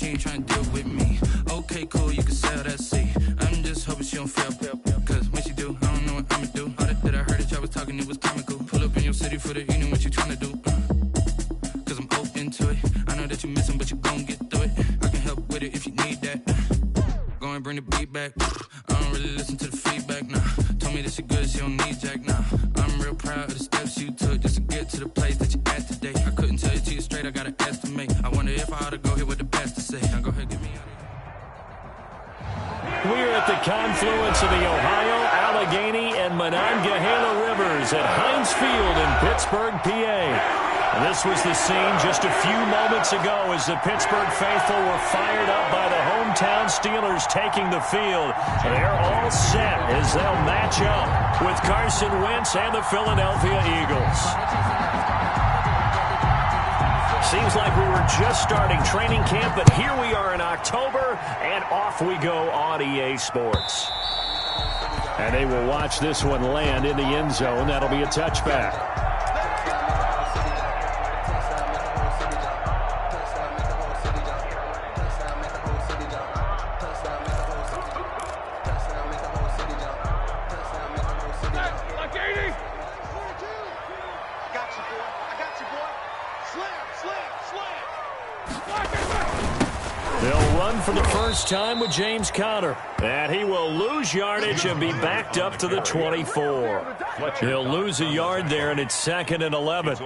she ain't trying to deal with me. Okay, cool, you can sell that seat. I'm just hoping she don't fail. Cause when she do, I don't know what I'ma do. All that I heard that y'all was talking, it was comical. Pull up in your city for the evening, what you trying to do? Cause I'm open to it. I know that you missing, but you gon' get through it. I can help with it if you need that. Go and bring the beat back. I don't really listen to the feedback, nah. Told me that she good, she don't need jack, nah. I'm real proud of the steps you took just to get to the place that you at today. I couldn't tell you to you straight, I gotta estimate. I wonder if I ought to go here with the best to say. Now go ahead, get me out of here. We're at the confluence of the Ohio, Allegheny, and Monongahela rivers at Heinz Field in Pittsburgh, PA. And this was the scene just a few moments ago as the Pittsburgh faithful were fired up by the hometown Steelers taking the field. They're all set as they'll match up with Carson Wentz and the Philadelphia Eagles. Seems like we were just starting training camp, but here we are in October, and off we go on EA Sports. And they will watch this one land in the end zone. That'll be a touchback. For the first time with James Conner. And he will lose yardage and be backed up to the 24. He'll lose a yard there, and it's 2nd and 11.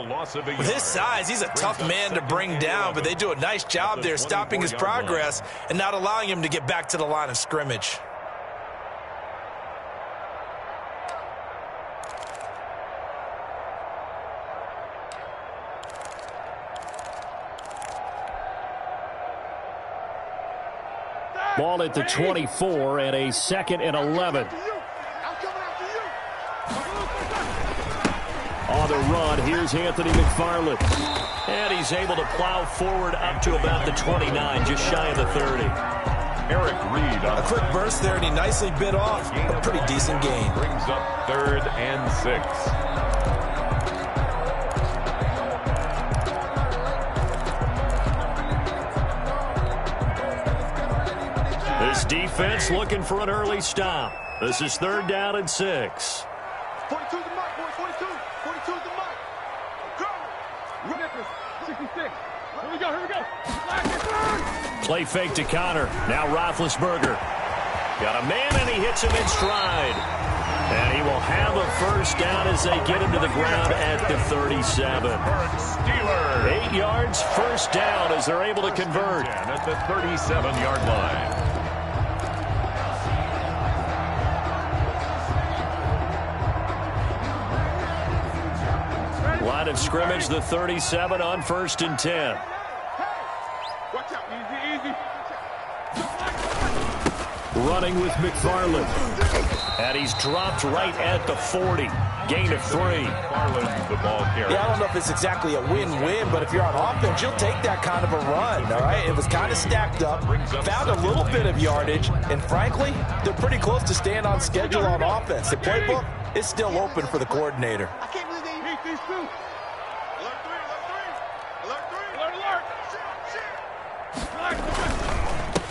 With his size, he's a tough man to bring down, but they do a nice job there stopping his progress and not allowing him to get back to the line of scrimmage. Ball at the 24 and a 2nd and 11. On the run, here's Anthony McFarland. And he's able to plow forward up to about the 29, just shy of the 30. Eric Reed. A quick burst there, and he nicely bit off a pretty decent gain. Brings up 3rd and 6. This defense looking for an early stop. This is 3rd down and 6. 42 is the mark, boys. 42. 42 is the mark. Go. 66. Here we go. Play fake to Conner. Now Roethlisberger. Got a man, and he hits him in stride. And he will have a first down as they get him to the ground at the 37. 8 yards, first down as they're able to convert. At the 37-yard line. Line of scrimmage, the 37 on 1st and 10. Watch out, easy. Running with McFarland. And he's dropped right at the 40. Gain of 3. The ball carrier. Yeah, I don't know if it's exactly a win-win, but if you're on offense, you'll take that kind of a run, all right? It was kind of stacked up, found a little bit of yardage, and frankly, they're pretty close to staying on schedule on offense. The playbook is still open for the coordinator. I can't believe they beat these two. Alert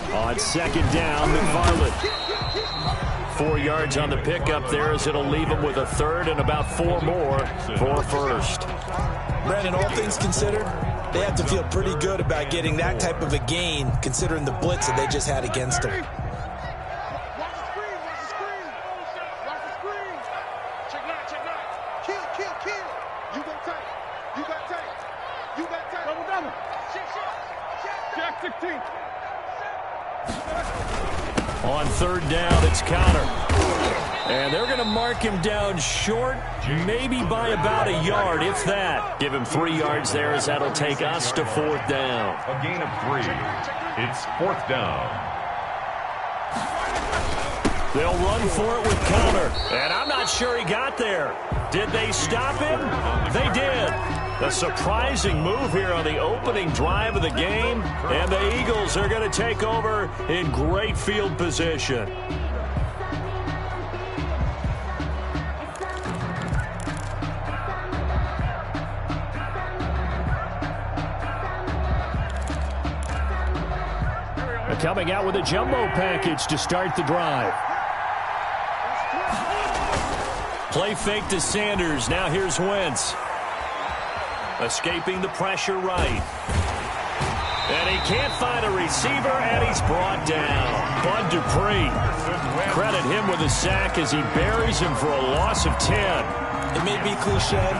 3. On 2nd down, McFarland. 4 yards on the pickup there as it'll leave him with a 3rd and about 4 more for 1st. Brandon, all things considered, they have to feel pretty good about getting that type of a gain considering the blitz that they just had against them. Watch the screen. Check 9. Kill. You got tight. Double. Jack 16. On 3rd down, it's Conner. And they're going to mark him down short, maybe by about a yard, if that. Give him 3 yards there as that'll take us to 4th down. A gain of 3. It's 4th down. They'll run for it with Conner. And I'm not sure he got there. Did they stop him? They did. A surprising move here on the opening drive of the game. And the Eagles are going to take over in great field position. Coming out with a jumbo package to start the drive. Play fake to Sanders. Now here's Wentz. Escaping the pressure right. And he can't find a receiver, and he's brought down. Bud Dupree. Credit him with a sack as he buries him for a loss of 10. It may be cliche,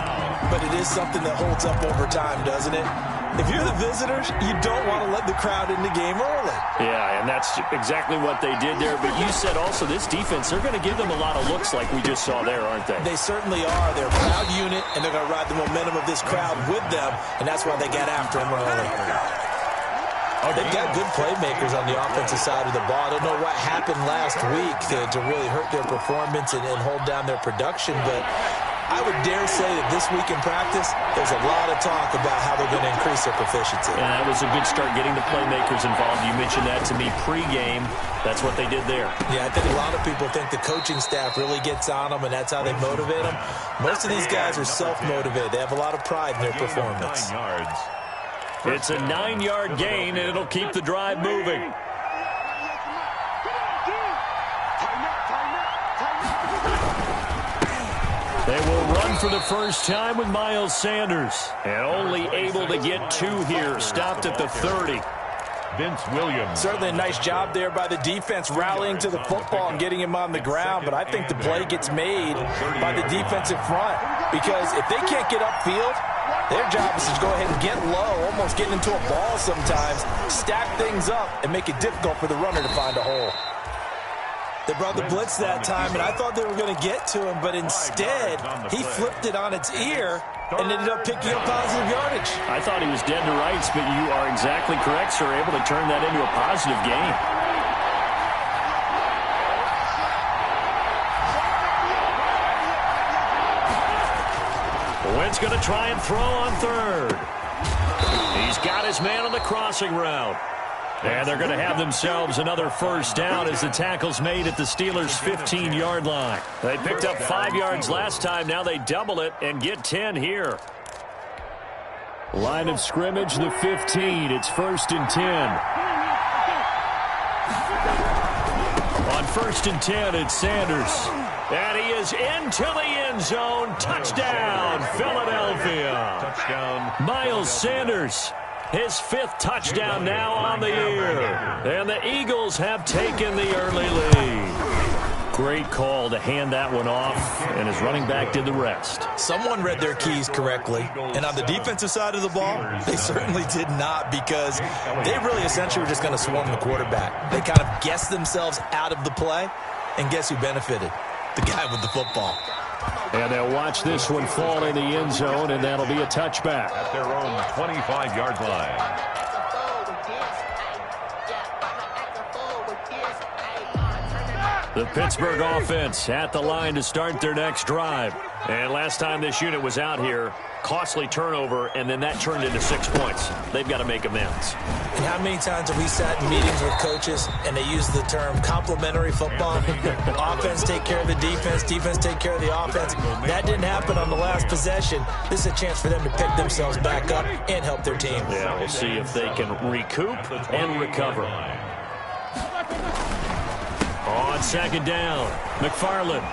but it is something that holds up over time, doesn't it? If you're the visitors, you don't want to let the crowd in the game early. Yeah, and that's exactly what they did there. But you said also this defense, they're going to give them a lot of looks like we just saw there, aren't they? They certainly are. They're a proud unit, and they're going to ride the momentum of this crowd with them, and that's why they got after them early. They've got good playmakers on the offensive side of the ball. I don't know what happened last week to really hurt their performance and hold down their production, but I would dare say that this week in practice, there's a lot of talk about how they're going to increase their proficiency. Yeah, that was a good start getting the playmakers involved. You mentioned that to me pregame. That's what they did there. Yeah, I think a lot of people think the coaching staff really gets on them, and that's how they motivate them. Most of these guys are self-motivated. They have a lot of pride in their performance. 9 yards. It's a 9-yard gain, and it'll keep the drive moving. They will run for the first time with Miles Sanders. And only able to get 2 here. Stopped at the 30. Vince Williams. Certainly a nice job there by the defense rallying to the football and getting him on the ground. But I think the play gets made by the defensive front. Because if they can't get upfield, their job is to go ahead and get low, almost getting into a ball sometimes, stack things up, and make it difficult for the runner to find a hole. They brought the blitz that time, and I thought they were going to get to him, but instead, he flipped it on its ear and ended up picking up positive yardage. I thought he was dead to rights, but you are exactly correct, sir, able to turn that into a positive gain. Wentz going to try and throw on third. He's got his man on the crossing route. And they're going to have themselves another first down as the tackle's made at the Steelers' 15-yard line. They picked up 5 yards last time. Now they double it and get 10 here. Line of scrimmage, the 15. It's 1st and 10. On 1st and 10, it's Sanders. And he is into the end zone. Touchdown, Philadelphia. Touchdown. Miles Sanders. His 5th touchdown now on the year. And the Eagles have taken the early lead. Great call to hand that one off, and his running back did the rest. Someone read their keys correctly, and on the defensive side of the ball, they certainly did not, because they really essentially were just going to swarm the quarterback. They kind of guessed themselves out of the play, and guess who benefited? The guy with the football. And they'll watch this one fall in the end zone, and that'll be a touchback. At their own 25-yard line. The Pittsburgh offense at the line to start their next drive. And last time this unit was out here, costly turnover, and then that turned into 6 points. They've got to make amends. And how many times have we sat in meetings with coaches and they use the term complementary football? Offense take care of the defense, defense take care of the offense. That didn't happen on the last possession. This is a chance for them to pick themselves back up and help their team. Yeah, we'll see if they can recoup and recover. On 2nd down, McFarland.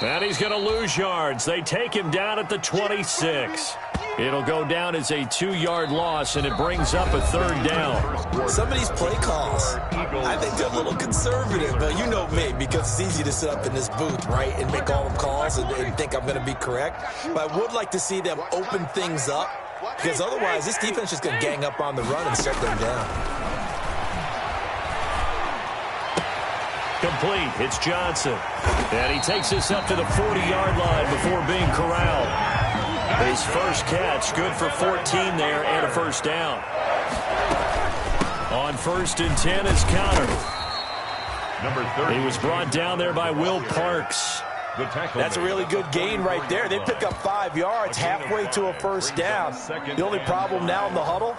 And he's going to lose yards. They take him down at the 26. It'll go down as a 2-yard loss, and it brings up a 3rd down. Some of these play calls, I think they're a little conservative, but you know me, because it's easy to sit up in this booth, right, and make all the calls and think I'm going to be correct. But I would like to see them open things up, because otherwise this defense is just going to gang up on the run and shut them down. Complete. It's Johnson. And he takes this up to the 40-yard line before being corralled. His first catch, good for 14 there and a first down. On 1st and 10 is Connor. Number 30. He was brought down there by Will Parks. That's a really good gain right there. They pick up 5 yards halfway to a first down. The only problem now in the huddle,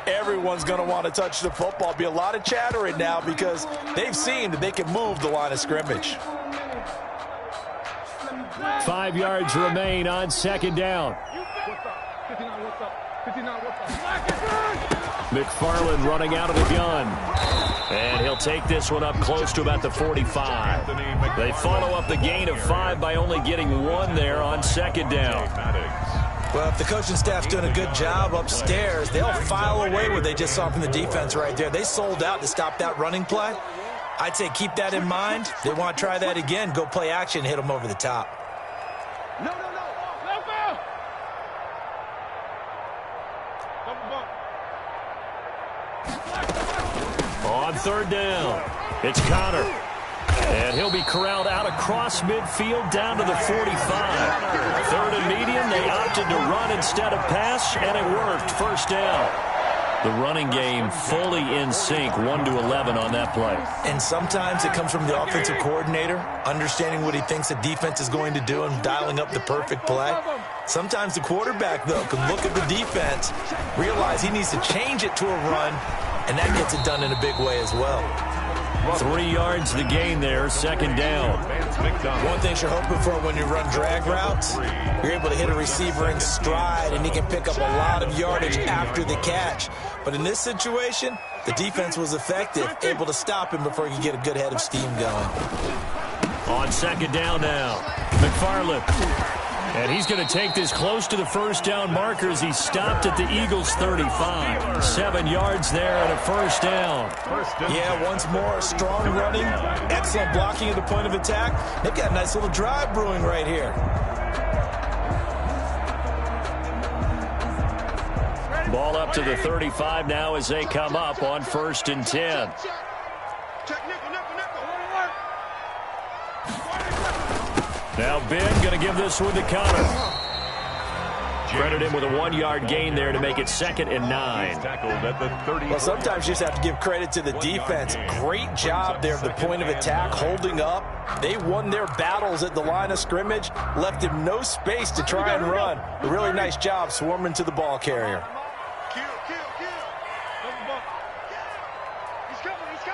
everyone's going to want to touch the football. Be a lot of chattering now because they've seen that they can move the line of scrimmage. 5 yards remain on 2nd down. McFarland running out of the gun. And he'll take this one up close to about the 45. They follow up the gain of 5 by only getting 1 there on second down. Well, if the coaching staff's doing a good job upstairs, they'll file away what they just saw from the defense right there. They sold out to stop that running play. I'd say keep that in mind. They want to try that again. Go play action, hit them over the top. No. Left out. On third down, it's Connor. And he'll be corralled out across midfield down to the 45. Third and medium, they opted to run instead of pass, and it worked. First down. The running game fully in sync, 1-11 on that play. And sometimes it comes from the offensive coordinator, understanding what he thinks the defense is going to do and dialing up the perfect play. Sometimes the quarterback, though, can look at the defense, realize he needs to change it to a run, and that gets it done in a big way as well. 3 yards the gain there, second down. One thing you're hoping for when you run drag routes, you're able to hit a receiver in stride, and he can pick up a lot of yardage after the catch. But in this situation, the defense was effective, able to stop him before he could get a good head of steam going. On second down now, McFarland. And he's going to take this close to the first down marker as he stopped at the Eagles' 35. 7 yards there and a first down. Yeah, once more, strong running, excellent blocking at the point of attack. They've got a nice little drive brewing right here. Ball up to the 35 now as they come up on 1st and 10. Now Ben going to give this one to Connor. Credit him with a 1-yard gain there to make it 2nd and 9. Well, sometimes you just have to give credit to the defense. Great job there at the point of attack, holding up. They won their battles at the line of scrimmage, left him no space to try and run. A really nice job swarming to the ball carrier. Kill. He's coming. We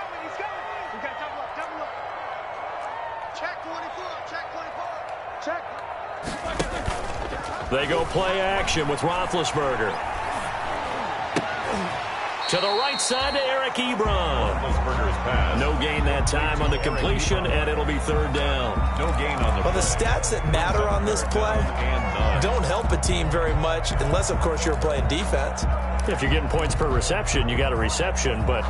got double up. Check 24. Check. They go play action with Roethlisberger. To the right side to Eric Ebron. No gain that time on the completion, and it'll be 3rd down. No gain on the Well, the stats that matter on this play don't help a team very much unless, of course, you're playing defense. If you're getting points per reception, you got a reception, but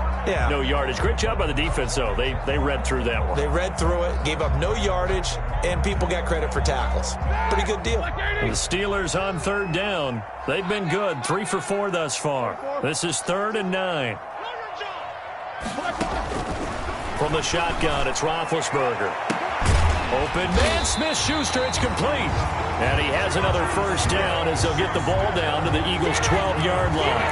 no yardage. Great job by the defense, though. They read through that one. They read through it, gave up no yardage, and people got credit for tackles. Pretty good deal. The Steelers on 3rd down. They've been good, 3 for 4 thus far. This is 3rd and 9. From the shotgun, it's Roethlisberger. Open man, Smith-Schuster, it's complete. And he has another first down as they'll get the ball down to the Eagles' 12-yard line.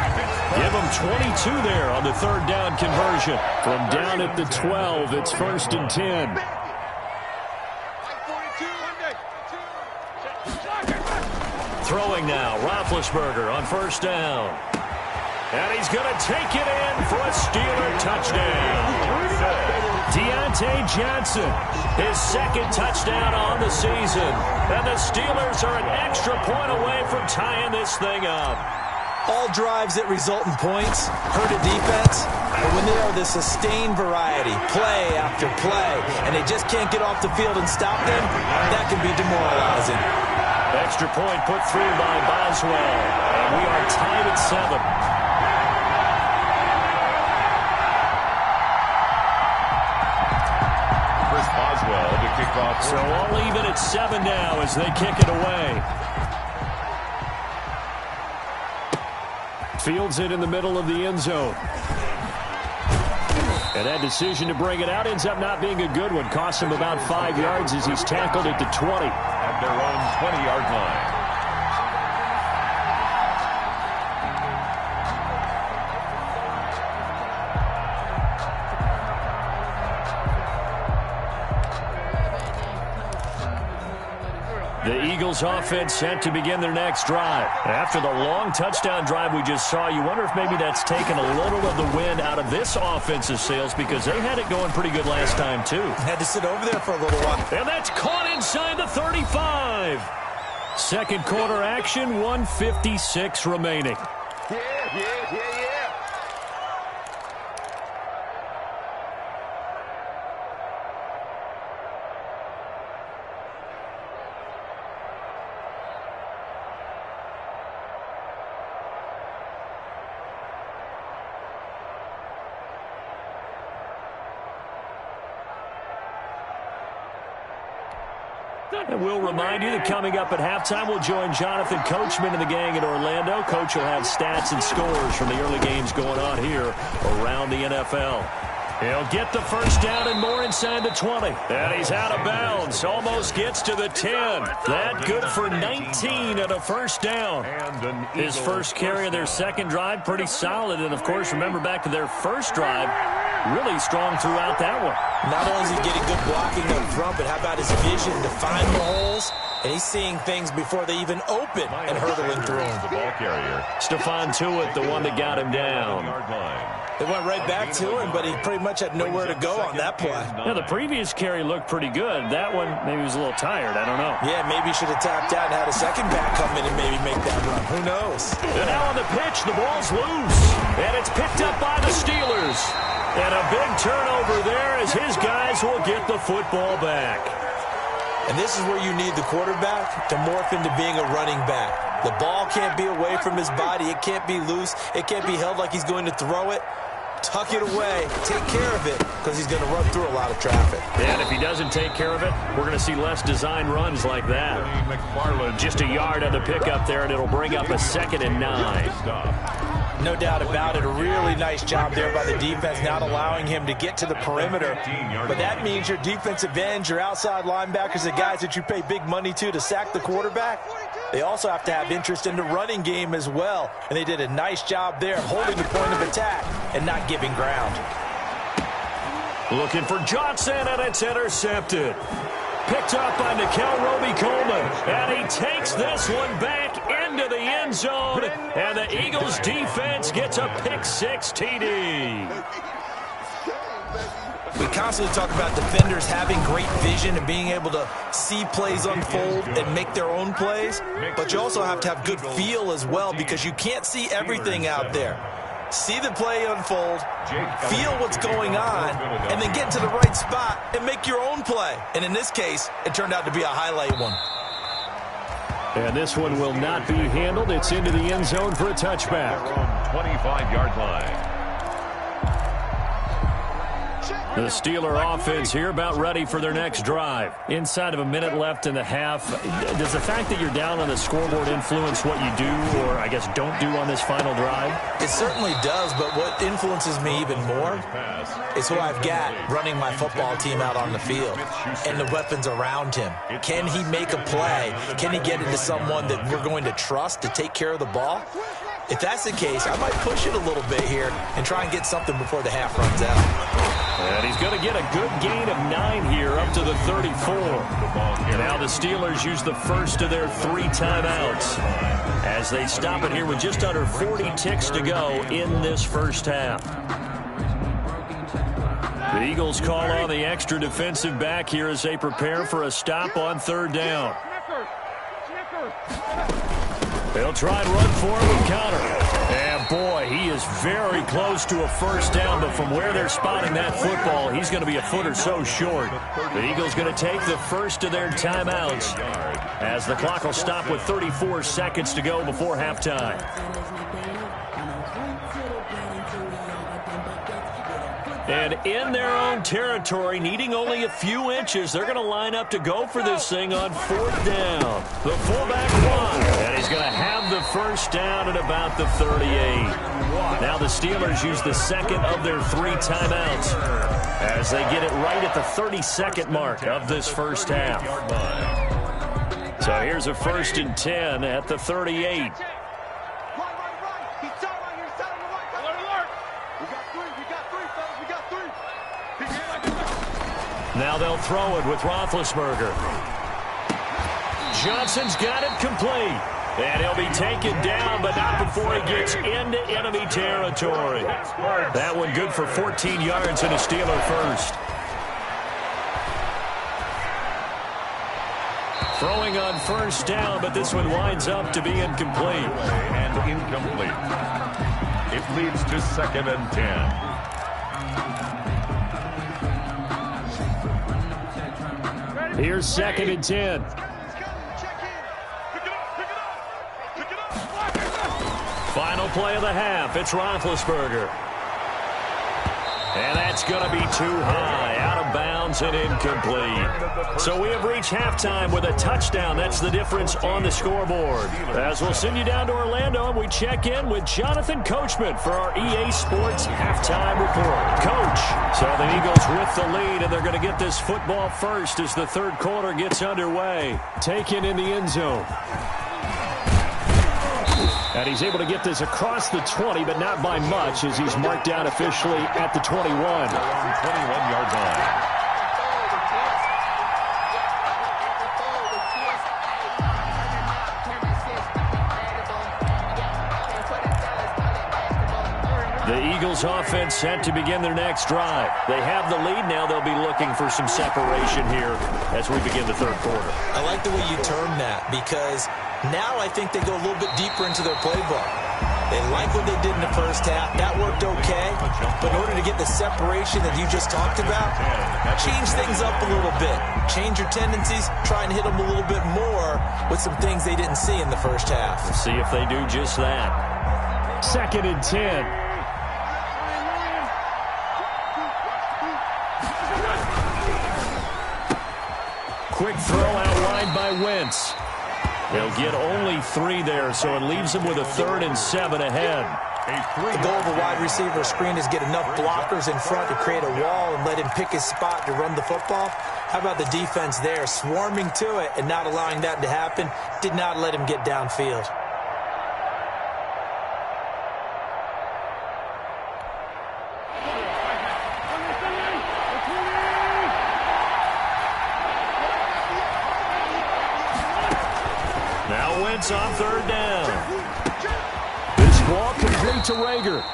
Give them 22 there on the 3rd down conversion. From down at the 12, it's 1st and 10. Throwing now, Roethlisberger on 1st down. And he's going to take it in for a Steeler touchdown. Deontay Johnson, his 2nd touchdown on the season. And the Steelers are an extra point away from tying this thing up. All drives that result in points hurt a defense, but when they are the sustained variety, play after play, and they just can't get off the field and stop them, that can be demoralizing. Extra point put through by Boswell, and we are tied at 7. Boswell to kick off. So all even at 7 now as they kick it away. Fields it in the middle of the end zone. And that decision to bring it out ends up not being a good one. Costs him about 5 yards as he's tackled at the 20. At their own 20-yard line. The Eagles offense set to begin their next drive. After the long touchdown drive we just saw, you wonder if maybe that's taken a little of the wind out of this offensive sails because they had it going pretty good last time too. Had to sit over there for a little while. And that's caught inside the 35. 2nd quarter action, 1:56 remaining. Yeah. And we'll remind you that coming up at halftime, we'll join Jonathan Coachman and the gang in Orlando. Coach will have stats and scores from the early games going on here around the NFL. He'll get the first down and more inside the 20. And he's out of bounds. Almost gets to the 10. That good for 19 and a first down. His first carry of their second drive, pretty solid. And, of course, remember back to their first drive, really strong throughout that one. Not only is he getting good blocking up front, but how about his vision to find the holes? And he's seeing things before they even open and hurtling through them. The ball carrier. Stephon Tuitt, the one that got him down. They went right back to him, but he pretty much had nowhere to go on that play. Yeah, the previous carry looked pretty good. That one, maybe he was a little tired. I don't know. Yeah, maybe he should have tapped out and had a second back come in and maybe make that run. Who knows? And now on the pitch, the ball's loose. And it's picked up by the Steelers. And a big turnover there as his guys will get the football back. And this is where you need the quarterback to morph into being a running back. The ball can't be away from his body. It can't be loose. It can't be held like he's going to throw it. Tuck it away. Take care of it because he's going to run through a lot of traffic. And if he doesn't take care of it, we're going to see less design runs like that. Just a yard on the pickup there, and it'll bring up a 2nd and 9. No doubt about it. A really nice job there by the defense, not allowing him to get to the perimeter. But that means your defensive ends, your outside linebackers, the guys that you pay big money to sack the quarterback, they also have to have interest in the running game as well. And they did a nice job there holding the point of attack and not giving ground. Looking for Johnson, and it's intercepted. Picked up by Nikel Roby-Coleman. And he takes this one back into the end zone. And the Eagles defense gets a pick-6 TD. We constantly talk about defenders having great vision and being able to see plays unfold and make their own plays. But you also have to have good feel as well because you can't see everything out there. See the play unfold, feel what's going on, and then get to the right spot and make your own play. And in this case, it turned out to be a highlight one. And this one will not be handled. It's into the end zone for a touchback. 25-yard line. The Steeler offense here about ready for their next drive. Inside of a minute left in the half, does the fact that you're down on the scoreboard influence what you do or, I guess, don't do on this final drive? It certainly does, but what influences me even more is who I've got running my football team out on the field and the weapons around him. Can he make a play? Can he get into someone that we're going to trust to take care of the ball? If that's the case, I might push it a little bit here and try and get something before the half runs out. And he's going to get a good gain of 9 here up to the 34. And now the Steelers use the first of their 3 timeouts as they stop it here with just under 40 ticks to go in this first half. The Eagles call on the extra defensive back here as they prepare for a stop on 3rd down. They'll try and run for him with Conner. And, boy, he is very close to a first down, but from where they're spotting that football, he's going to be a foot or so short. The Eagles going to take the first of their timeouts as the clock will stop with 34 seconds to go before halftime. And in their own territory, needing only a few inches, they're going to line up to go for this thing on 4th down. The fullback run, and he's going to have the first down at about the 38. Now the Steelers use the second of their 3 timeouts as they get it right at the 32nd mark of this first half. So here's a 1st and 10 at the 38. Now they'll throw it with Roethlisberger. Johnson's got it complete. And he'll be taken down, but not before he gets into enemy territory. That one good for 14 yards and a Steeler first. Throwing on 1st down, but this one winds up to be incomplete. And incomplete. It leads to 2nd and 10. Here's 2nd and 10. Final play of the half. It's Roethlisberger. And that's going to be too high, out of bounds and incomplete. So we have reached halftime with a touchdown. That's the difference on the scoreboard. As we'll send you down to Orlando, and we check in with Jonathan Coachman for our EA Sports halftime report. Coach, so the Eagles with the lead, and they're going to get this football first as the third quarter gets underway. Taken in the end zone. And he's able to get this across the 20, but not by much, as he's marked down officially at the 21. 21-yard line. The Eagles offense set to begin their next drive. They have the lead now. They'll be looking for some separation here as we begin the third quarter. I like the way you term that, because now I think they go a little bit deeper into their playbook. They like what they did in the first half. That worked okay. But in order to get the separation that you just talked about, change things up a little bit. Change your tendencies. Try and hit them a little bit more with some things they didn't see in the first half. We'll see if they do just that. 2nd and 10. Quick throw outlined by Wentz. They'll get only 3 there, so it leaves them with a 3rd and 7 ahead. The goal of a wide receiver screen is get enough blockers in front to create a wall and let him pick his spot to run the football. How about the defense there, swarming to it and not allowing that to happen? Did not let him get downfield. Now Wentz on 3rd down. This ball complete to Rager.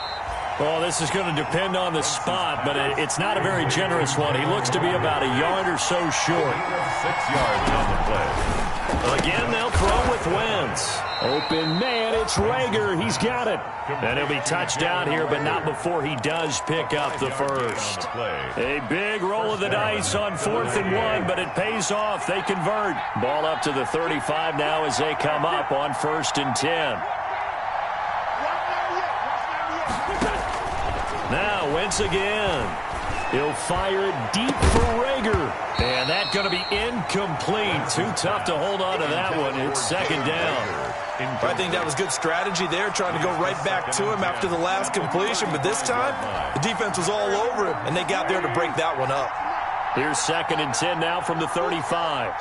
Well, this is going to depend on the spot, but it's not a very generous one. He looks to be about a yard or so short. 6 yards on the play. Again, they'll throw with Wentz. Open man, it's Rager. He's got it. And he'll be touched down here, but not before he does pick up the first. A big roll of the dice on 4th and 1, but it pays off. They convert. Ball up to the 35 now as they come up on 1st and 10. Now Wentz again. He'll fire it deep for Rager. And that's going to be incomplete. Too tough to hold on to that one. It's 2nd down. I think that was good strategy there, trying to go right back to him after the last completion. But this time, the defense was all over him, and they got there to break that one up. Here's 2nd and 10 now from the 35.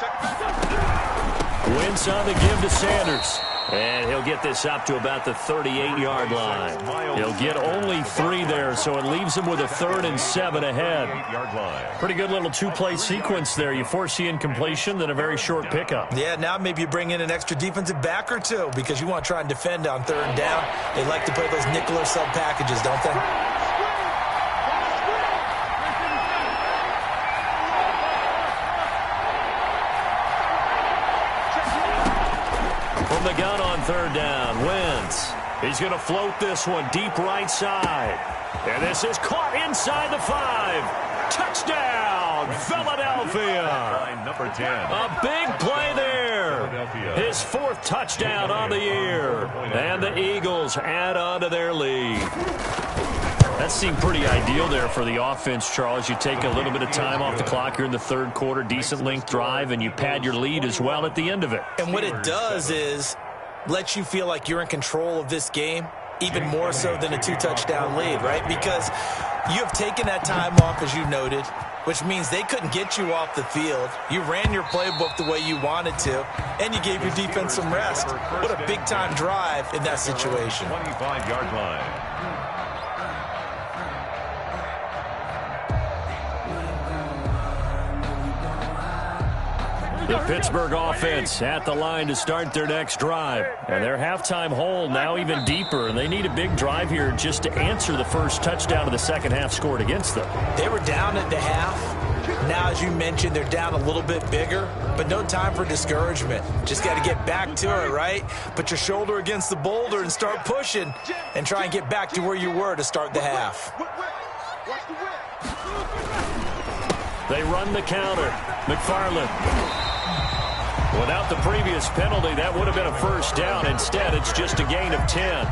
Wentz on the give to Sanders. And he'll get this up to about the 38-yard line. He'll get only 3 there, so it leaves him with a 3rd and 7 ahead. Pretty good little 2-play sequence there. You force the incompletion, then a very short pickup. Yeah, now maybe you bring in an extra defensive back or two because you want to try and defend on 3rd down. They like to play those nickel or sub packages, don't they? From the gun on 3rd down, Wentz. He's going to float this one deep right side. And this is caught inside the 5. Touchdown, Philadelphia. Number 10. A big play there. His 4th touchdown on the year. And the Eagles add on to their lead. That seemed pretty ideal there for the offense, Charles. You take a little bit of time off the clock here in the 3rd quarter, decent length drive, and you pad your lead as well at the end of it. And what it does is let you feel like you're in control of this game, even more so than a 2-touchdown lead, right? Because you have taken that time off, as you noted, which means they couldn't get you off the field. You ran your playbook the way you wanted to, and you gave your defense some rest. What a big-time drive in that situation. 25-yard line. The Pittsburgh offense at the line to start their next drive. And their halftime hole now even deeper, and they need a big drive here just to answer the first touchdown of the second half scored against them. They were down at the half. Now, as you mentioned, they're down a little bit bigger, but no time for discouragement. Just got to get back to it, right? Put your shoulder against the boulder and start pushing and try and get back to where you were to start the half. They run the counter. McFarland Without the previous penalty, that would have been a first down. Instead, it's just a gain of 10.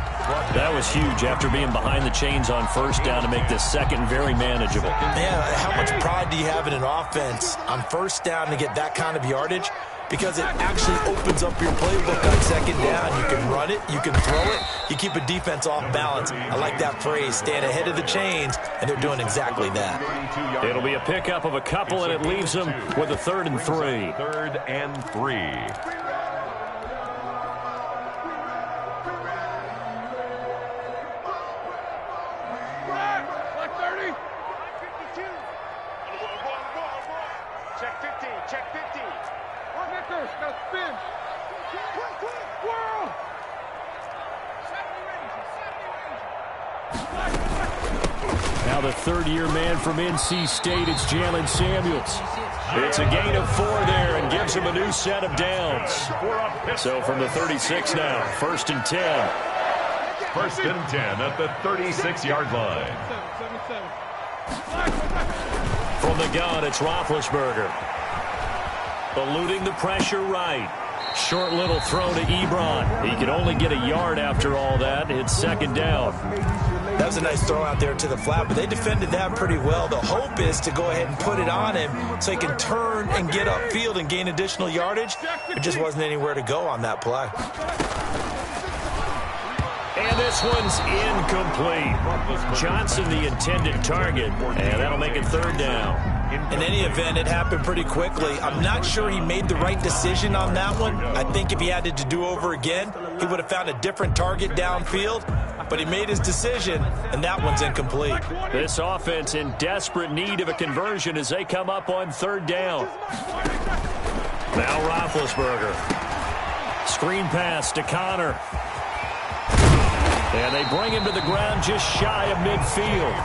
That was huge after being behind the chains on first down to make this second very manageable. Man, how much pride do you have in an offense on first down to get that kind of yardage? Because it actually opens up your playbook on second down. You can run it, you can throw it, you keep a defense off balance. I like that phrase, stand ahead of the chains, and they're doing exactly that. It'll be a pickup of a couple, and it leaves them with a 3rd and 3. 3rd and 3. Check 15, check 15. One Nickers, now spin. Quick, whirl. Now the third-year man from NC State, it's Jalen Samuels. It's a gain of 4 there and gives him a new set of downs. So from the 36 now, 1st and 10. 1st and 10 at the 36-yard line. From the gun, it's Roethlisberger. Eluding the pressure right. Short little throw to Ebron. He could only get a yard after all that. It's 2nd down. That was a nice throw out there to the flat, but they defended that pretty well. The hope is to go ahead and put it on him so he can turn and get upfield and gain additional yardage. There just wasn't anywhere to go on that play. And this one's incomplete. Johnson the intended target, and that'll make it 3rd down. In any event, it happened pretty quickly. I'm not sure he made the right decision on that one. I think if he had it to do over again, he would have found a different target downfield. But he made his decision, and that one's incomplete. This offense in desperate need of a conversion as they come up on 3rd down. Now Roethlisberger. Screen pass to Connor. And they bring him to the ground just shy of midfield.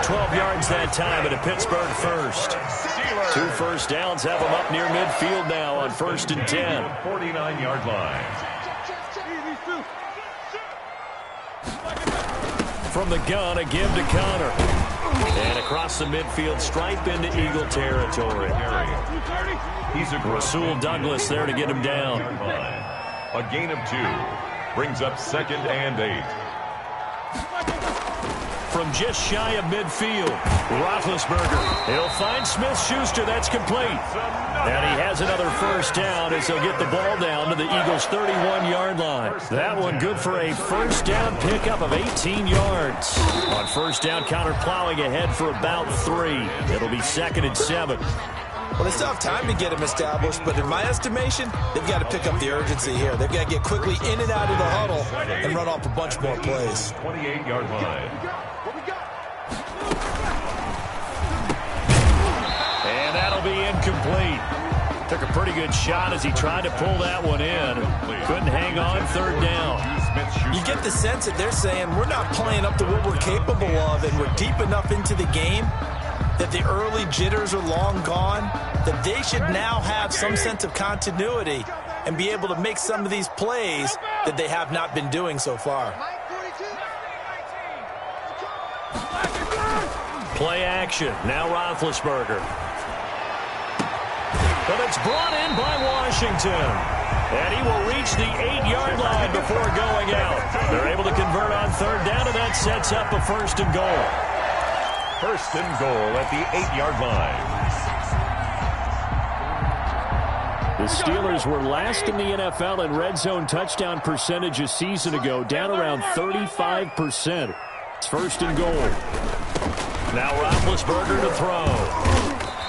12 yards that time at a Pittsburgh first. 2 first downs have them up near midfield now on 1st and 10. 49-yard line. From the gun, a give to Connor. And across the midfield stripe into Eagle territory. Rasul Douglas there to get him down. A gain of 2. Brings up 2nd and 8. From just shy of midfield, Roethlisberger. He'll find Smith-Schuster. That's complete. And he has another first down as he'll get the ball down to the Eagles' 31-yard line. That one good for a first down pickup of 18 yards. On first down, Connor plowing ahead for about 3. It'll be 2nd and 7. Well, they still have time to get him established, but in my estimation, they've got to pick up the urgency here. They've got to get quickly in and out of the huddle and run off a bunch more plays. 28-yard line. And that'll be incomplete. Took a pretty good shot as he tried to pull that one in. Couldn't hang on 3rd down. You get the sense that they're saying we're not playing up to what we're capable of, and we're deep enough into the game that the early jitters are long gone, that they should now have some sense of continuity and be able to make some of these plays that they have not been doing so far. Play action. Now Roethlisberger. But it's brought in by Washington. And he will reach the 8-yard line before going out. They're able to convert on 3rd down, and that sets up a 1st and goal. 1st and goal at the 8-yard line. The Steelers were last in the NFL in red zone touchdown percentage a season ago, down around 35%. It's 1st and goal. Now Roethlisberger to throw.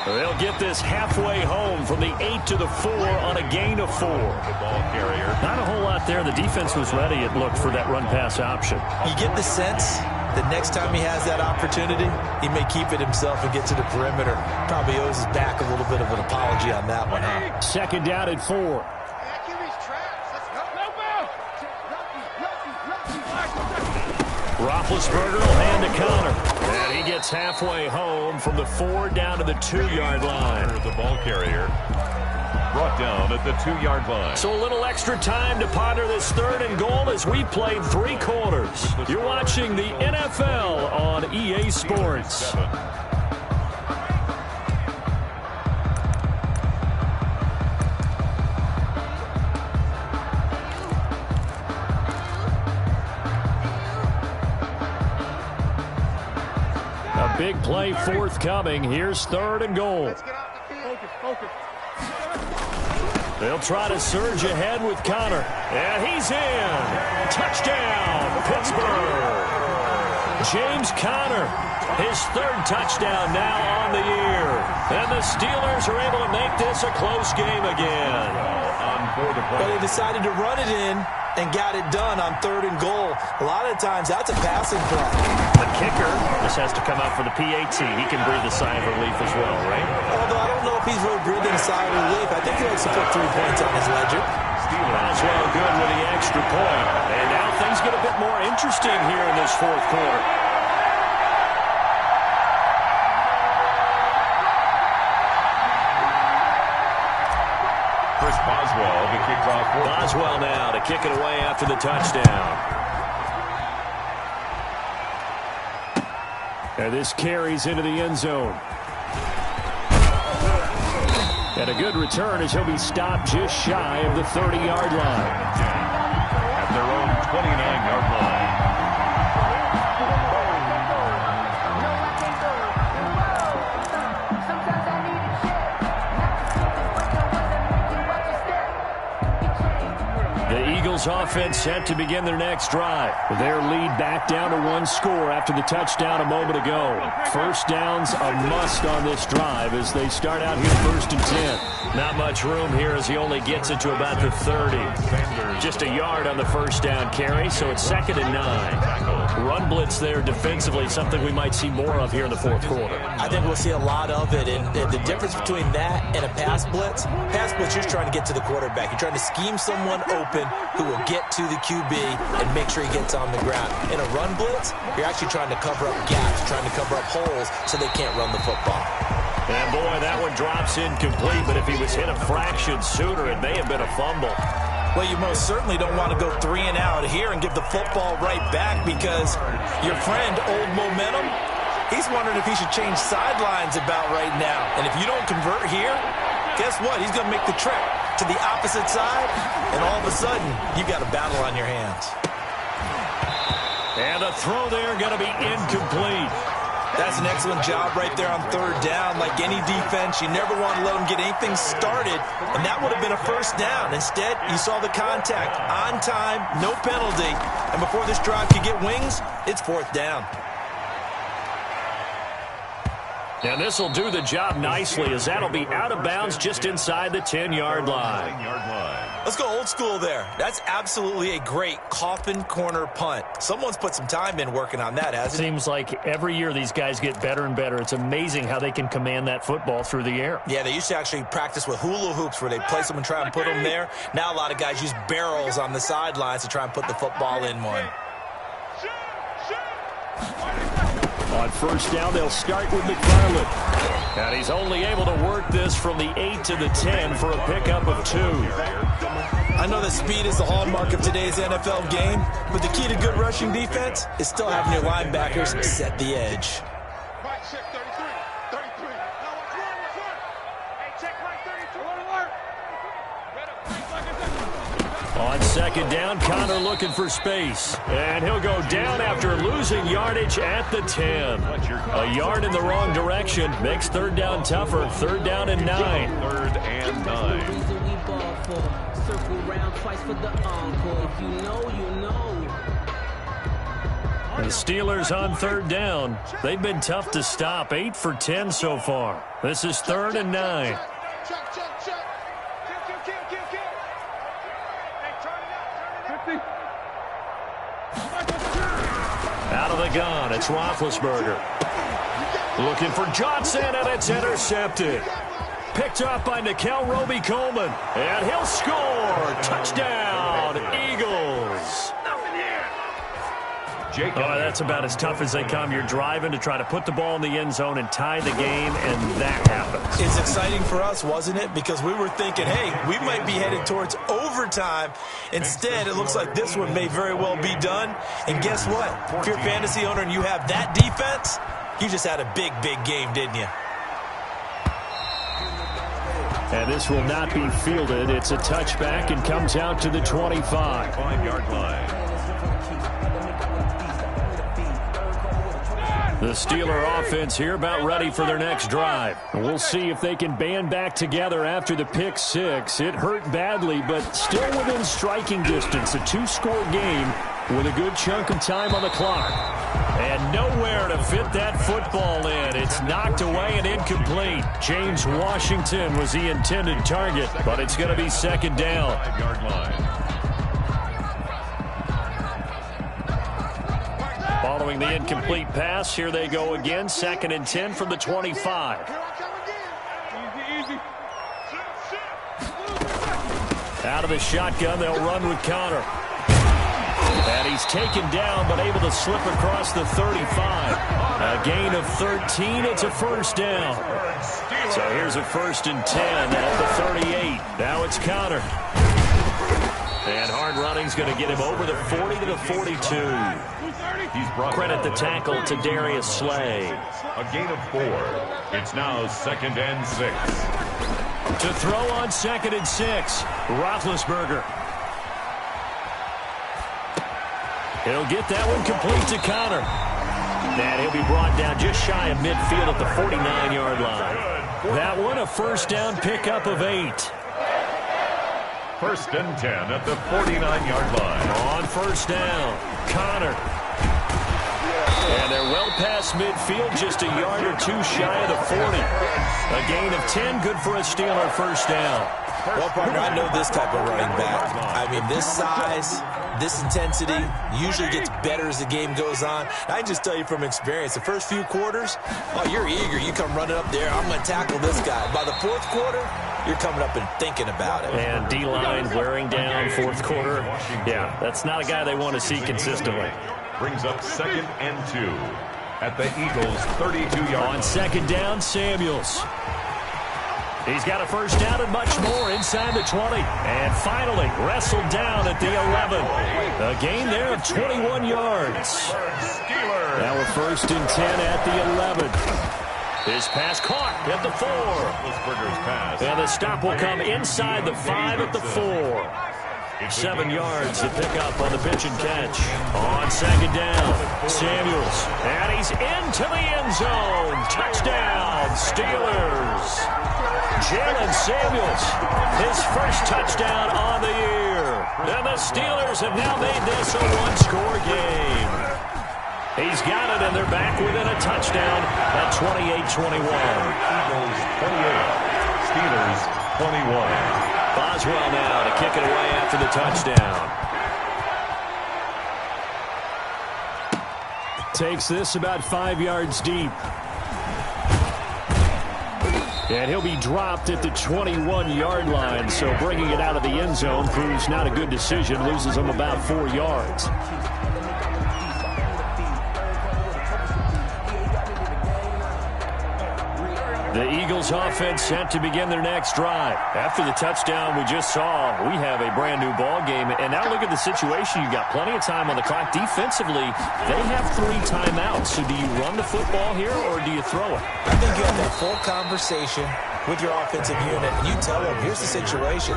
They'll get this halfway home from the 8 to the 4 on a gain of 4. The ball carrier. Not a whole lot there. The defense was ready, it looked, for that run-pass option. You get the sense that next time he has that opportunity, he may keep it himself and get to the perimeter. Probably owes his back a little bit of an apology on that one, huh? 2nd down at 4. Roethlisberger will hand to Connor. And he gets halfway home from the 4 down to the 2-yard line. The ball carrier brought down at the 2-yard line. So a little extra time to ponder this 3rd and goal as we played 3 quarters. You're watching the NFL on EA Sports. A big play forthcoming. Here's 3rd and goal. Let's get out the field. Focus. They'll try to surge ahead with Connor. And he's in. Touchdown, Pittsburgh. James Conner, his 3rd touchdown now on the year. And the Steelers are able to make this a close game again. But they decided to run it in and got it done on 3rd and goal. A lot of times, that's a passing play. The kicker just has to come out for the PAT. He can breathe a sigh of relief as well, right? Although I don't know if he's really breathing a sigh of relief. I think he likes to put 3 points on his ledger. Boswell good with the extra point. And now things get a bit more interesting here in this 4th quarter. Boswell to kick off. Boswell now to kick it away after the touchdown. And this carries into the end zone. And a good return as he'll be stopped just shy of the 30-yard line. At their own 29-yard line. Eagles offense set to begin their next drive. Their lead back down to 1 score after the touchdown a moment ago. First down's a must on this drive as they start out here 1st and 10. Not much room here as he only gets it to about the 30. Just a yard on the first down carry, so it's 2nd and 9. Run blitz there defensively, something we might see more of here in the 4th quarter. I think we'll see a lot of it, and the difference between that and a pass blitz, you're just trying to get to the quarterback. You're trying to scheme someone open who will get to the QB and make sure he gets on the ground. In a run blitz, you're actually trying to cover up gaps, trying to cover up holes so they can't run the football. And boy, that one drops incomplete, but if he was hit a fraction sooner, it may have been a fumble. Well, you most certainly don't want to go 3 and out here and give the football right back because your friend, Old Momentum, he's wondering if he should change sidelines about right now. And if you don't convert here, guess what? He's going to make the trip to the opposite side, and all of a sudden, you got a battle on your hands. And a throw there going to be incomplete. That's an excellent job right there on 3rd down. Like any defense, you never want to let them get anything started, and that would have been a 1st down. Instead, you saw the contact on time, no penalty, and before this drive could get wings, it's 4th down. And this will do the job nicely as that'll be out of bounds just inside the 10-yard line. Let's go old school there. That's absolutely a great coffin corner punt. Someone's put some time in working on that, hasn't it? Seems like every year these guys get better and better. It's amazing how they can command that football through the air. Yeah, they used to actually practice with hula hoops where they place them and try and put them there. Now a lot of guys use barrels on the sidelines to try and put the football in one. On 1st down, they'll start with McFarland. And he's only able to work this from the 8 to the 10 for a pickup of 2. I know that speed is the hallmark of today's NFL game, but the key to good rushing defense is still having your linebackers set the edge. Right, check 33. 33. Now what's wrong? What's wrong? Hey, check right 32. Alert. On 2nd down, Connor looking for space. And he'll go down after losing yardage at the 10. A yard in the wrong direction makes 3rd down tougher. 3rd down and 9. 3rd and 9. The Steelers on 3rd down. They've been tough to stop. 8 for 10 so far. This is 3rd and 9. Check. Kill. Hey, turn it up. Out of the gun, it's Roethlisberger. Looking for Johnson, and it's intercepted. Picked up by Nickel Roby-Coleman. And he'll score. Touchdown, Eagles. Oh, that's about as tough as they come. You're driving to try to put the ball in the end zone and tie the game, and that happens. It's exciting for us, wasn't it? Because we were thinking, hey, we might be headed towards overtime. Instead, it looks like this one may very well be done. And guess what? If you're a fantasy owner and you have that defense, you just had a big, big game, didn't you? And this will not be fielded. It's a touchback and comes out to the 25. 5-yard line. The Steeler offense here about ready for their next drive. We'll see if they can band back together after the pick six. It hurt badly, but still within striking distance. A two-score game with a good chunk of time on the clock. And nowhere to fit that football in. It's knocked away and incomplete. James Washington was the intended target, but it's going to be second down. 5-yard line. Following the incomplete pass, here they go again. 2nd and 10 from the 25. Out of the shotgun, they'll run with Connor. And he's taken down, but able to slip across the 35. A gain of 13. It's a first down. So here's a 1st and 10 at the 38. Now it's Connor. And hard running's going to get him over the 40 to the 42. He's brought Credit the tackle to Darius Slay. a gain of 4. It's now 2nd and 6. To throw on 2nd and 6, Roethlisberger. He'll get that one complete to Connor. And he'll be brought down just shy of midfield at the 49-yard line. That one a first down pickup of 8. 1st and 10 at the 49-yard line. On first down, Connor. And they're well past midfield, just a yard or two shy of the 40. A gain of 10, good for a Steeler first down. Well, partner, I know this type of running back. I mean, this size, this intensity usually gets better as the game goes on. I can just tell you from experience, the first few quarters, oh, you're eager. You come running up there, I'm going to tackle this guy. By the 4th quarter, you're coming up and thinking about it. And D-line wearing down 4th quarter. Yeah, that's not a guy they want to see consistently. Brings up 2nd and 2 at the Eagles' 32-yard line. On 2nd down, Samuels. He's got a first down and much more inside the 20. And finally wrestled down at the 11. A gain there of 21 yards. Now we're 1st and 10 at the 11. His pass caught at the 4. And the stop will come inside the 5 at the 4. 7 yards to pick up on the pitch and catch. On 2nd down, Samuels. And he's into the end zone. Touchdown, Steelers. Jalen Samuels, his first touchdown on the year. And the Steelers have now made this a one-score game. He's got it, and they're back within a touchdown at 28-21. Eagles 28, Steelers 21. Boswell now to kick it away after the touchdown. Takes this about 5 yards deep. And he'll be dropped at the 21-yard line, so bringing it out of the end zone proves not a good decision. Loses him about 4 yards. The Eagles offense set to begin their next drive. After the touchdown we just saw, we have a brand new ball game. And now look at the situation. You've got plenty of time on the clock. Defensively, they have 3 timeouts. So do you run the football here or do you throw it? I think you have that full conversation with your offensive unit, and you tell them, here's the situation.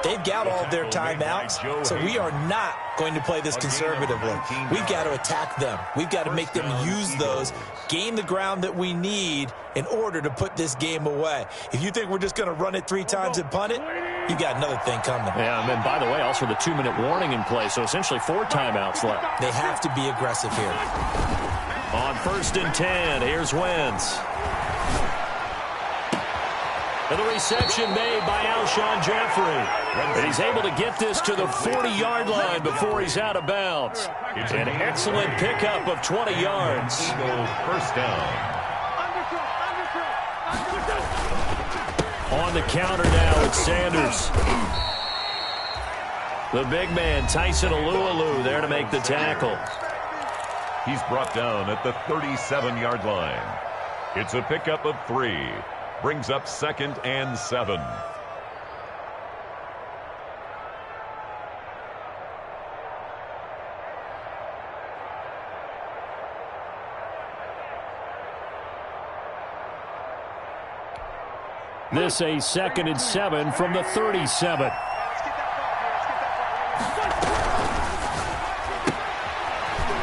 They've got all of their timeouts, so we are not going to play this conservatively. We've got to attack them. We've got to make them use those, gain the ground that we need in order to put this game away. If you think we're just going to run it 3 times and punt it, you got another thing coming. Yeah, and then, by the way, also the 2-minute warning in play, so essentially 4 timeouts left. They have to be aggressive here. On 1st and 10, here's Wentz. And the reception made by Alshon Jeffrey. And he's able to get this to the 40-yard line before he's out of bounds. An excellent pickup of 20 yards. First down. On the counter now, it's Sanders. The big man, Tyson Alualu, there to make the tackle. He's brought down at the 37-yard line. It's a pickup of 3. Brings up 2nd and 7. This a 2nd and 7 from the 37.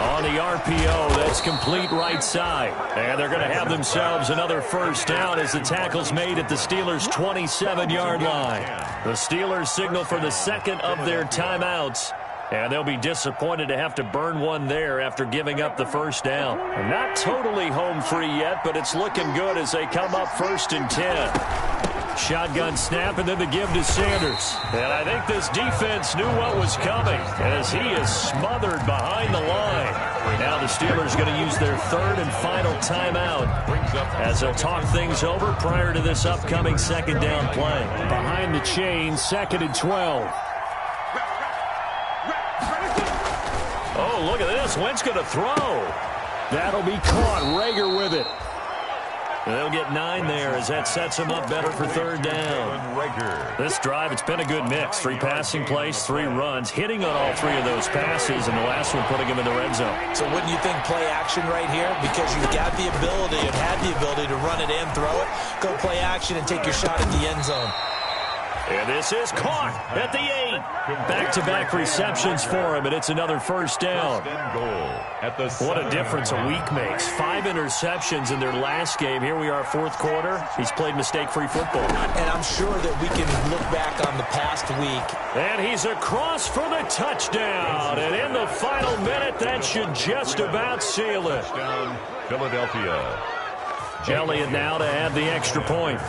On the RPO. That's complete right side. And they're going to have themselves another first down as the tackle's made at the Steelers' 27-yard line. The Steelers signal for the second of their timeouts. And they'll be disappointed to have to burn one there after giving up the first down. Not totally home free yet, but it's looking good as they come up 1st and 10. Shotgun snap and then the give to Sanders. And I think this defense knew what was coming as he is smothered behind the line. Now the Steelers going to use their third and final timeout as they'll talk things over prior to this upcoming second down play. Behind the chain, 2nd and 12. Oh, look at this. Wentz going to throw. That'll be caught. Rager with it. They'll get 9 there as that sets them up better for third down. This drive, it's been a good mix. 3 passing plays, 3 runs, hitting on all 3 of those passes, and the last one putting them in the red zone. So wouldn't you think play action right here? Because you've got the ability and had the ability to run it and throw it. Go play action and take your shot at the end zone. And this is caught at the 8. Back-to-back receptions for him, and it's another first down. What a difference a week makes. 5 interceptions in their last game. Here we are, 4th quarter. He's played mistake-free football. And I'm sure that we can look back on the past week. And he's across for the touchdown. And in the final minute, that should just about seal it. Philadelphia. Elliott now to add the extra point.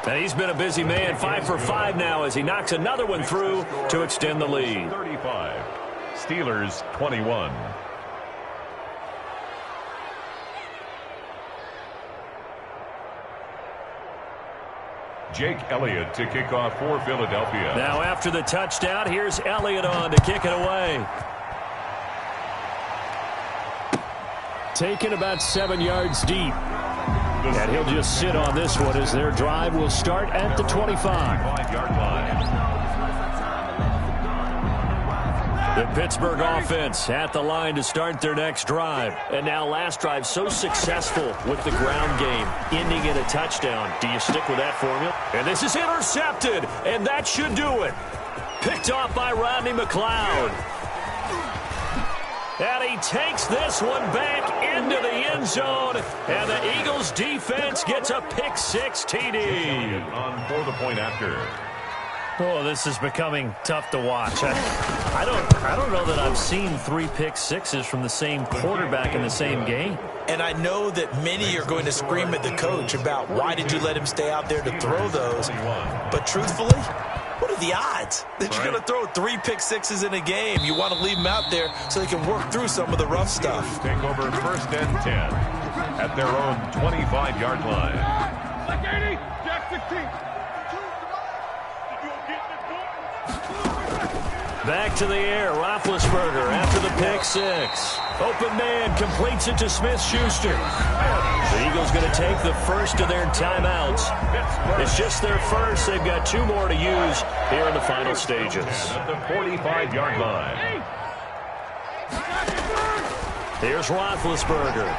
And he's been a busy man, 5 for 5 now as he knocks another one through to extend the lead. 35, Steelers 21. Jake Elliott to kick off for Philadelphia. Now after the touchdown, here's Elliott on to kick it away. Taken about 7 yards deep. And he'll just sit on this one as their drive will start at the 25-yard line. The Pittsburgh offense at the line to start their next drive. And now last drive so successful with the ground game, ending in a touchdown. Do you stick with that formula? And this is intercepted, and that should do it. Picked off by Rodney McLeod. And he takes this one back into the end zone. And the Eagles defense gets a pick-6 TD. On for the point after. Oh, this is becoming tough to watch. I don't know that I've seen 3 pick-6s from the same quarterback in the same game. And I know that many are going to scream at the coach about why did you let him stay out there to throw those. But truthfully, what are the odds that you're going to throw 3 pick-6s in a game? You want to leave them out there so they can work through some of the rough stuff. Take over 1st and 10 at their own 25-yard line. Jack 16. Back to the air, Roethlisberger after the pick-6. Open man completes it to Smith-Schuster. The Eagles going to take the first of their timeouts. It's just their first. They've got 2 more to use here in the final stages. At the 45-yard line. Here's Roethlisberger.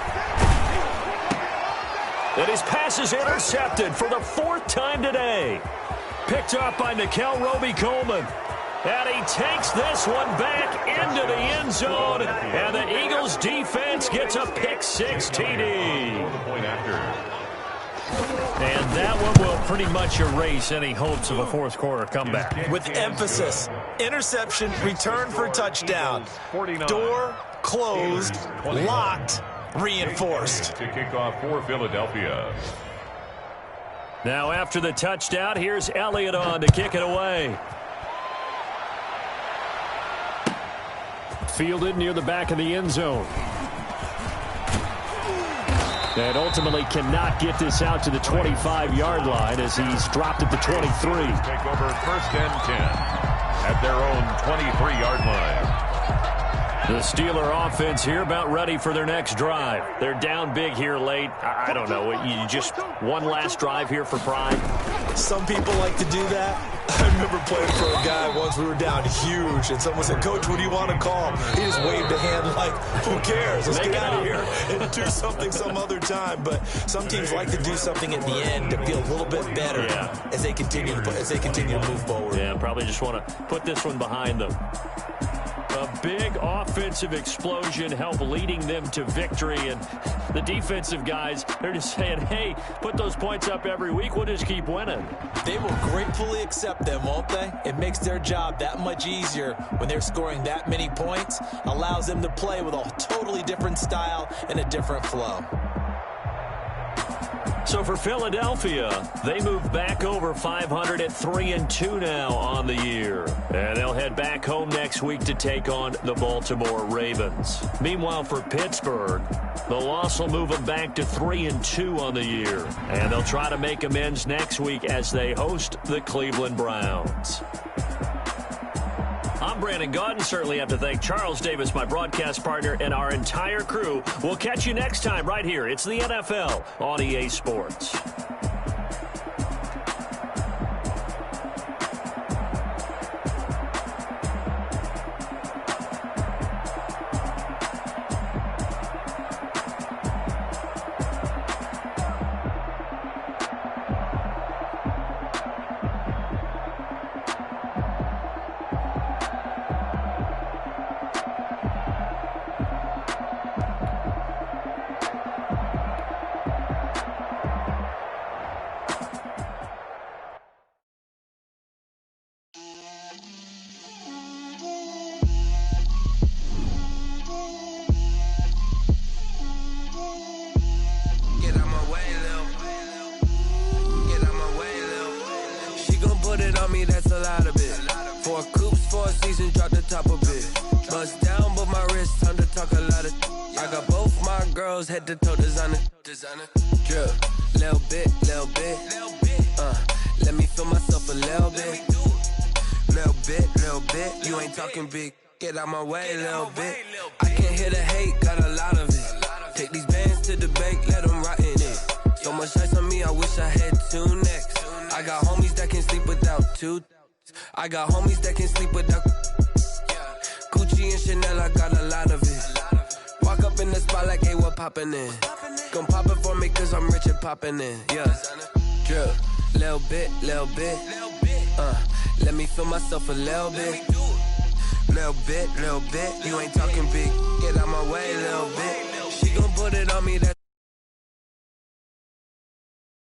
And his pass is intercepted for the 4th time today. Picked up by Nikel Roby-Coleman. And he takes this one back into the end zone. And the Eagles defense gets a pick-6 TD. And that one will pretty much erase any hopes of a 4th quarter comeback. With emphasis, interception, return for touchdown. Door closed, locked, reinforced. To kick off for Philadelphia. Now after the touchdown, here's Elliott on to kick it away. Fielded near the back of the end zone. And ultimately cannot get this out to the 25-yard line as he's dropped at the 23. Take over 1st and 10 at their own 23-yard line. The Steeler offense here about ready for their next drive. They're down big here late. I don't know. You just one last drive here for pride. Some people like to do that. I remember playing for a guy once. We were down huge, and someone said, "Coach, what do you want to call?" He just waved a hand like, "Who cares? Let's get out of here and do something some other time." But some teams like to do something at the end to feel a little bit better as they continue to move forward. Yeah, probably just want to put this one behind them. A big offensive explosion helped leading them to victory, and the defensive guys, they're just saying, hey, put those points up every week, we'll just keep winning. They will gratefully accept them, won't they? It makes their job that much easier when they're scoring that many points, allows them to play with a totally different style and a different flow. So for Philadelphia, they move back over 500 at 3-2 now on the year. And they'll head back home next week to take on the Baltimore Ravens. Meanwhile, for Pittsburgh, the loss will move them back to 3-2 on the year. And they'll try to make amends next week as they host the Cleveland Browns. I'm Brandon Gaudin. Certainly have to thank Charles Davis, my broadcast partner, and our entire crew. We'll catch you next time right here. It's the NFL on EA Sports. Head to toe designer, drip, little bit, let me feel myself a little bit, you ain't talking big, get out my way, little bit, I can't hear the hate, got a lot of it, take these bands to the bank, let them rot in it, so much ice on me, I wish I had two necks, I got homies that can sleep without two, I got homies that can sleep without, Gucci and Chanel, I got a lot of it. Walk up in the spot like, hey, what poppin' in? Gon' pop it for me cause I'm rich and poppin' in, yeah. Drip, little bit, let me feel myself a little bit. Little bit, you ain't talking big, get out my way, little bit. She gon' put it on me, that